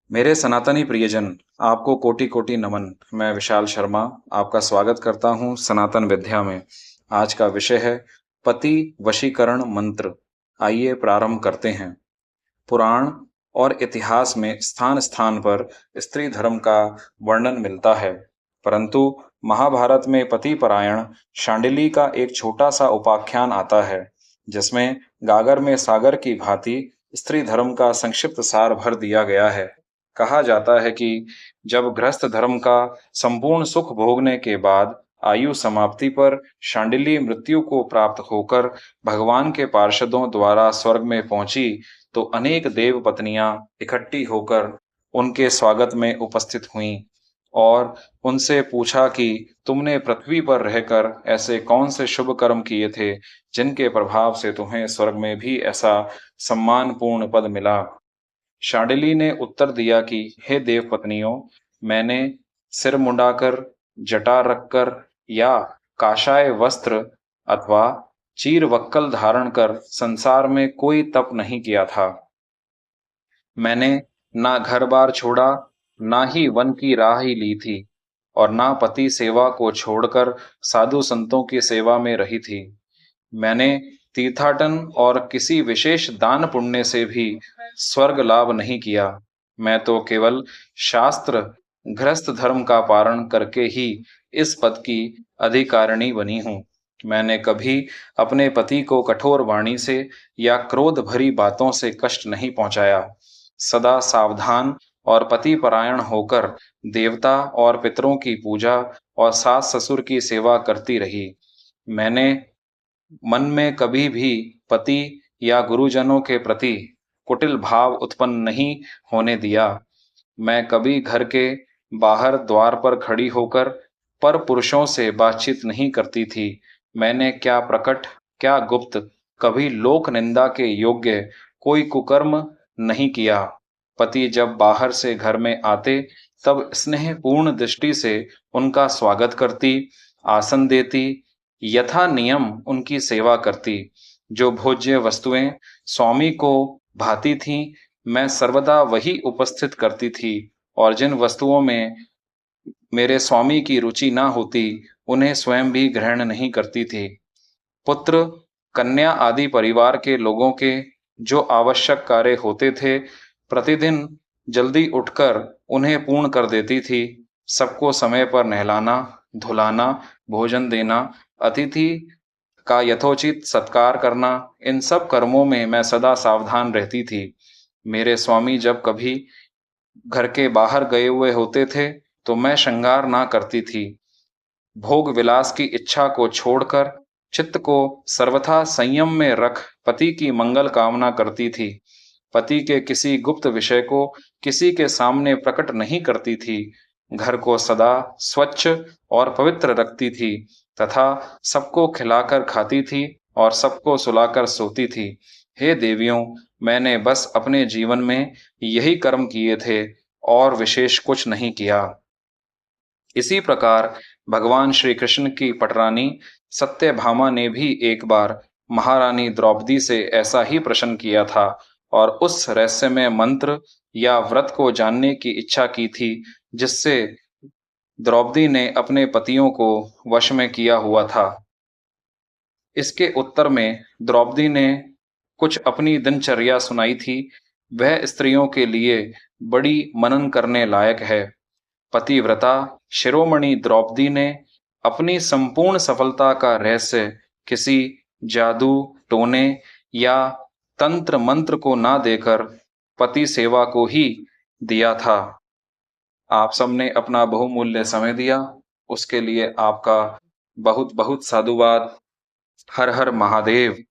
मेरे सनातनी प्रियजन, आपको कोटि कोटि नमन। मैं विशाल शर्मा आपका स्वागत करता हूं सनातन विद्या में। आज का विषय है पति वशीकरण मंत्र। आइए प्रारंभ करते हैं। पुराण और इतिहास में स्थान स्थान पर स्त्री धर्म का वर्णन मिलता है, परंतु महाभारत में पति परायण शांडिली का एक छोटा सा उपाख्यान आता है, जिसमें गागर में सागर की भांति स्त्री धर्म का संक्षिप्त सार भर दिया गया है। कहा जाता है कि जब गृहस्थ धर्म का संपूर्ण सुख भोगने के बाद आयु समाप्ति पर शांडिली मृत्यु को प्राप्त होकर भगवान के पार्षदों द्वारा स्वर्ग में पहुंची, तो अनेक देव पत्नियां इकट्ठी होकर उनके स्वागत में उपस्थित हुईं और उनसे पूछा कि तुमने पृथ्वी पर रहकर ऐसे कौन से शुभ कर्म किए थे जिनके प्रभाव से तुम्हें स्वर्ग में भी ऐसा सम्मानपूर्ण पद मिला। शांडिली ने उत्तर दिया कि हे देव पत्नियों, मैंने सिर मुंडाकर, जटा रखकर या काषाय वस्त्र अथवा चीर वक्कल धारण कर संसार में कोई तप नहीं किया था। मैंने ना घर बार छोड़ा, ना ही वन की राह ही ली थी, और ना पति सेवा को छोड़कर साधु संतों की सेवा में रही थी। मैंने तीर्थाटन और किसी विशेष दान पुण्य से भी स्वर्ग लाभ नहीं किया। मैं तो केवल शास्त्र गृहस्थ धर्म का पारण करके ही इस पद की अधिकारिणी बनी हूँ। मैंने कभी अपने पति को कठोर वाणी से या क्रोध भरी बातों से कष्ट नहीं पहुंचाया। सदा सावधान और पति परायण होकर देवता और पितरों की पूजा और सास ससुर की सेवा करती रही। मैंने मन में कभी भी पति या गुरुजनों के प्रति कुटिल भाव उत्पन्न नहीं होने दिया। मैं कभी घर के बाहर द्वार पर खड़ी होकर पर पुरुषों से बातचीत नहीं करती थी। मैंने क्या प्रकट क्या गुप्त कभी लोक निंदा के योग्य कोई कुकर्म नहीं किया। पति जब बाहर से घर में आते, तब स्नेह पूर्ण दृष्टि से उनका स्वागत करती, आसन देती, यथा नियम उनकी सेवा करती। जो भोज्य वस्तुएं स्वामी को भाती थीं, मैं सर्वदा वही उपस्थित करती थी, और जिन वस्तुओं में मेरे स्वामी की रुचि ना होती, उन्हें स्वयं भी ग्रहण नहीं करती थी। पुत्र, कन्या आदि परिवार के लोगों के जो आवश्यक कार्य होते थे, प्रतिदिन जल्दी उठकर उन्हें पूर्ण कर देती थी। सबको समय पर नहलाना, धुलाना, भोजन देना, अतिथि का यथोचित सत्कार करना, इन सब कर्मों में मैं सदा सावधान रहती थी। मेरे स्वामी जब कभी घर के बाहर गए हुए होते थे, तो मैं श्रृंगार ना करती थी। भोग विलास की इच्छा को छोड़कर चित्त को सर्वथा संयम में रख पति की मंगल कामना करती थी। पति के किसी गुप्त विषय को किसी के सामने प्रकट नहीं करती थी। घर को सदा स्वच्छ और पवित्र रखती थी तथा सबको खिलाकर खाती थी और सबको सुलाकर सोती थी। हे देवियों, मैंने बस अपने जीवन में यही कर्म किए थे और विशेष कुछ नहीं किया। इसी प्रकार भगवान श्री कृष्ण की पटरानी सत्यभामा ने भी एक बार महारानी द्रौपदी से ऐसा ही प्रश्न किया था और उस रहस्यमय मंत्र या व्रत को जानने की इच्छा की थी, जिससे द्रौपदी ने अपने पतियों को वश में किया हुआ था। इसके उत्तर में द्रौपदी ने कुछ अपनी दिनचर्या सुनाई थी। वह स्त्रियों के लिए बड़ी मनन करने लायक है। पतिव्रता शिरोमणि द्रौपदी ने अपनी संपूर्ण सफलता का रहस्य किसी जादू टोने या तंत्र मंत्र को ना देकर पति सेवा को ही दिया था। आप सबने अपना बहुमूल्य समय दिया, उसके लिए आपका बहुत बहुत साधुवाद। हर हर महादेव।